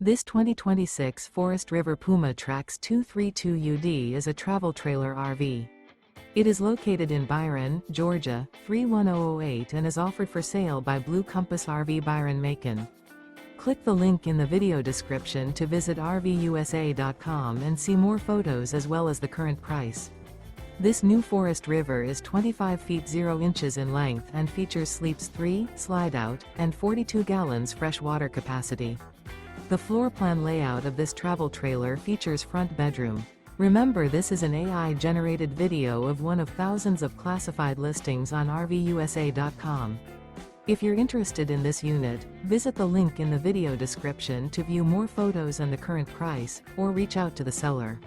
This 2026 Forest River Puma Tracks 232UD is a travel trailer RV. It is located in Byron, Georgia, 31008 and is offered for sale by Blue Compass RV Byron-Macon. Click the link in the video description to visit RVUSA.com and see more photos as well as the current price. This new Forest River is 25 feet 0 inches in length and features sleeps 3, Slideout, and 42 gallons fresh water capacity. The floor plan layout of this travel trailer features front bedroom. Remember, this is an AI-generated video of one of thousands of classified listings on RVUSA.com. If you're interested in this unit, visit the link in the video description to view more photos and the current price, or reach out to the seller.